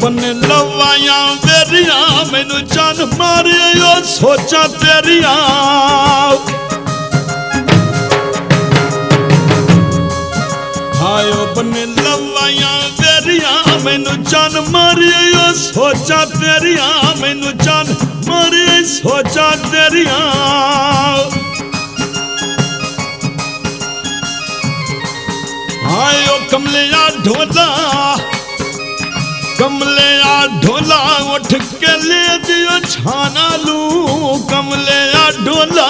बन लवाया वेरिया मैनू जान मारियो सोचा तेरिया हायो बन लवाया वेरिया मैनू जान मारियो सोचा तेरिया मैनू जान मारियो सोचा तेरिया हायो कमलिया ढोला कमलिया ढोला उठ के ले दियो छाना लू कमलिया ढोला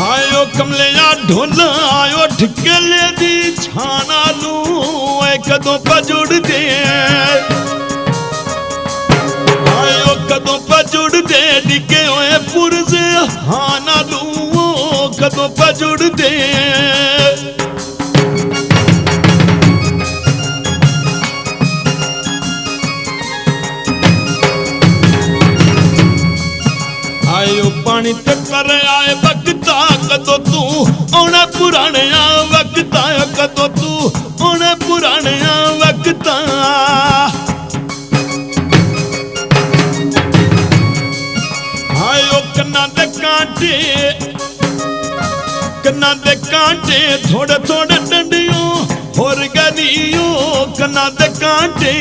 आयो कमलिया ढोला उठ के ले दी छाना लू कदों पजुड़ दे आयो कदों पजुड़ दे डिगे होए पुरजे हाना लू कदों पजुड़ दे आयो पानी टक्कर आए वक्ता कदों तू आना पुराने वक्ता कदों तू आना पुराने वक्ता आयो कन्ना दे कांटे थोड़े थोड़े डंडियों होर गलियों कन्ना दे कांटे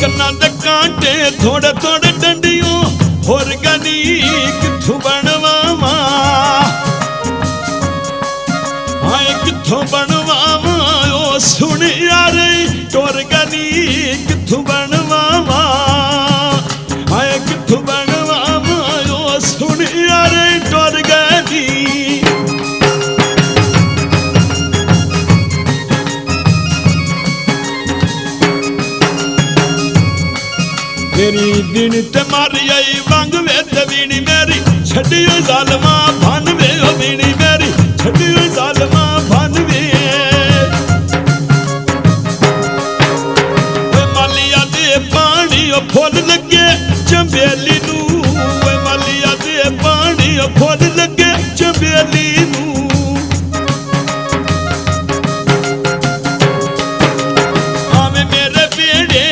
कन्ना दे कांटे थोड़े थोड़े डंडियों होर गली किथों बनवावा हाय किथों बनवावा ओ सुन यार टोर गली किथों बनवावा हाय किथों बनवावा ओ सुन यार टोर गली मेरी बीनी ते मारी आई वंग वे ते बीनी मेरी छड़ियो जालमा भन वे ओ बीनी मेरी छड़ियो जालमा भन वे मालिया दे पानी ओ फुल लगे चंबेली नू मालिया दे पानी ओ फुल लगे चंबेली नू आवे मेरे बेड़े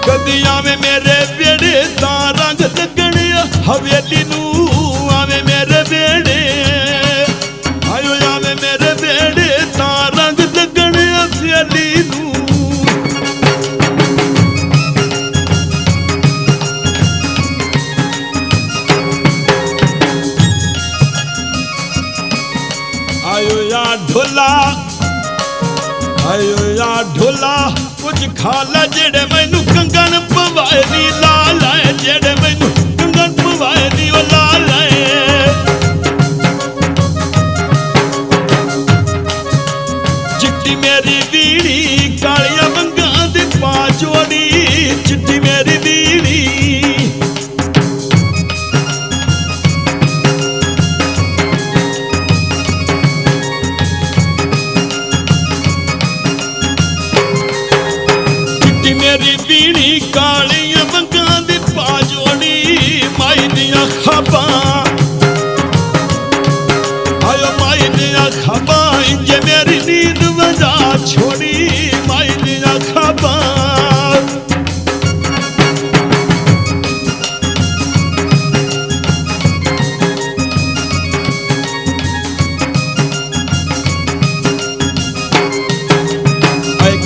कदिया में मेरे बेड़े ता रंग लगने हवेली नू आवे मेरे बेड़े आयो आवे मेरे बेड़े ता रंग लगने हवेली नू आयो या ढोला आयो या ढोला कुछ खाला जेड़े मैनू कंगन पवाए नी लाल है जेड़े मैनू कंगन पवाए नी ओ लाल है चिट्टी मेरी बीड़ी कालिया मंगा दी पाचोड़ी चिट्टी मेरी बीड़ी मेरी बीड़ी कालिया मंगा दी पाजोड़ी माई दिया खाबा आयो माई दिया खाबा इंजे मेरी नींद वजा छोड़ी माई दिया खाबा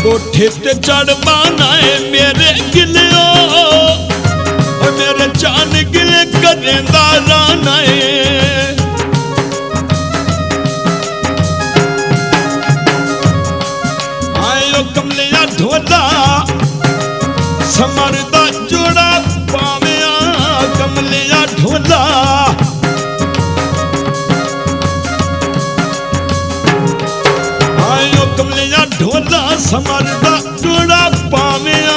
कोठे ते चढ़ बनाए मेरे गिलियो मेरे चान गिले करेंदा रानाए आयो कमलिया ढोला समरदा जोड़ा पाविया कमलिया ढोला आयो कमलिया ढोला समरदा जोड़ा पाविया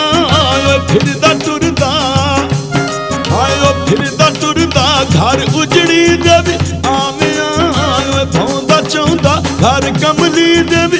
फिरदा टुरदा आयो फिरदा टुरदा घर उजड़ी जब आविया भौंदा चौंदा घर कमली जब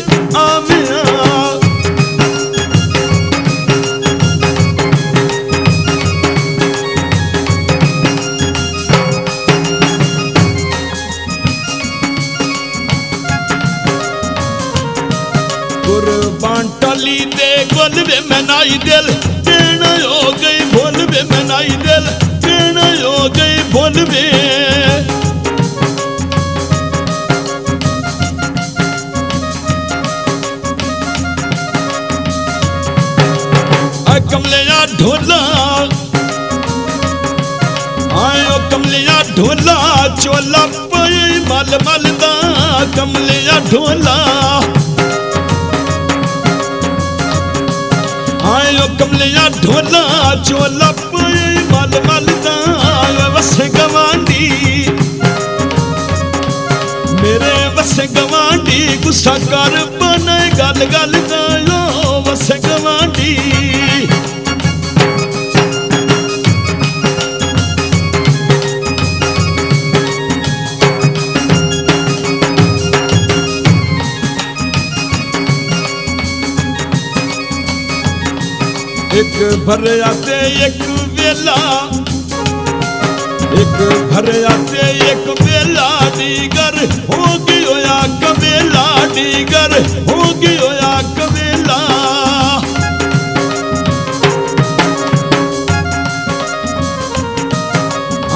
वे मनाई दिल देना हो गई भूल वे मनाई दिल देना हो गई भूल वे कमलिया ढोला आयो कमलिया ढोला चोला पाई मल मल दा कमलिया ढोला आयो कमलिया ढोला चोला पाई मल मल दा वस गवांडी मेरे वस गवांडी गुस्सा कर बने गल गल दा वस गवांडी एक भर आते एक वेला एक भर आते एक वेला दीगर होगी होया कबेला दीगर होगी होया कबेला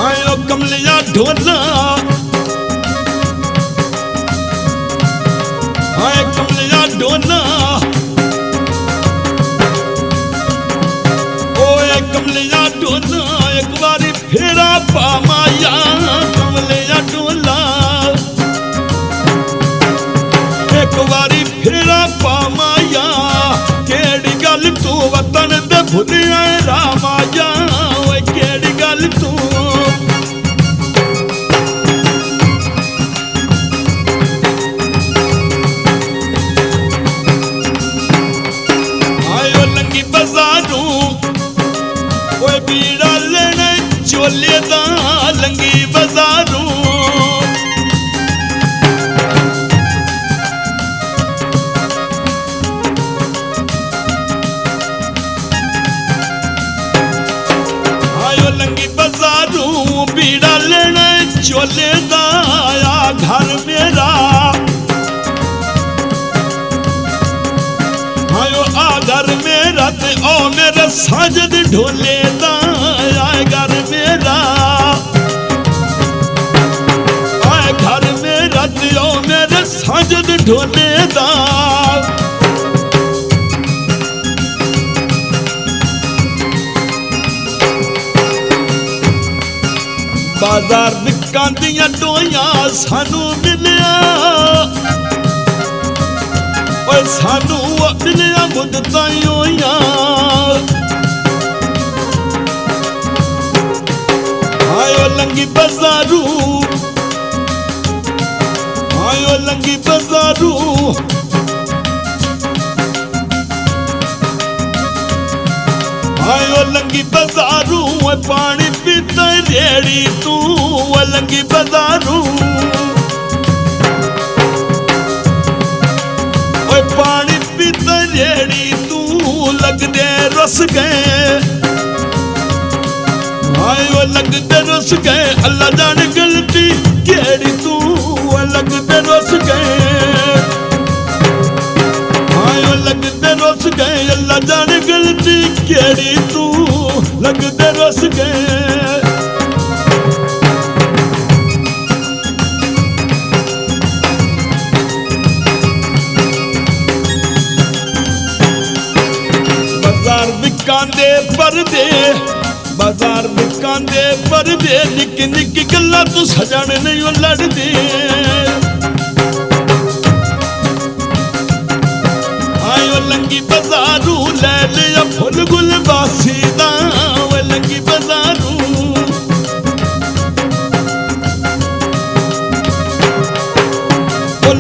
आयो कमलिया ढोला आए कमलिया ढोला कमलिया ढोला एक बारी फेरा पा माया कमलिया ढोला एक बारी फेरा पा माया केड़ी गल तू वतन दे भुलिया रामाया केड़ी गल तू आयो लंगी बाजारू बीड़ा लेने चोले दा लंगी बाजारू आयो लंगी बाजारू बीड़ा लेने चोले दा आया घर मेरा आयो आ घर मेरा ते ओ मेरे साजद ढोले दा आए घर मेरा आए घर मेरा ते ओ मेरे साजद ढोले दा बाजार बिकां दियां डोइयां सानू मिलिया सानू मिलिया मुद्दतां होइयां आयो लंगी बाजारू आयो लंगी बाजारू आयो लंगी बाजारू पानी पीता रेड़ी तू लंगी बाजारू पानी पीता रेड़ी तू लगदे रस गए आयो लगदे रस गए अल्लाह जाने गलती केड़ी तू लगदे रस गए आयो लगदे रस गए अल्लाह जाने गलती केड़ी तू लगदे रस गए बिकांदे परदे बाजार बिकांदे परदे निक्की निक्की गल्लां तू सजण नहीं लड़दे आयो लंगी बाजारू ले लिया फुल गुल बासी दा लंगी बाजारू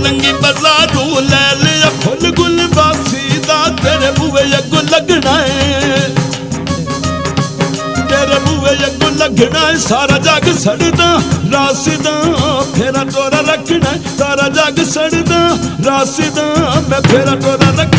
लंगी बाजारू ले लिया फुल गुल बासी दा तेरे बुए अगो लगना है तेरे बुए अगो लगना है सारा जग सड़दा रासदा फेरा तोरा रखना सारा जग सड़दा रासदा मैं फेरा तोरा रख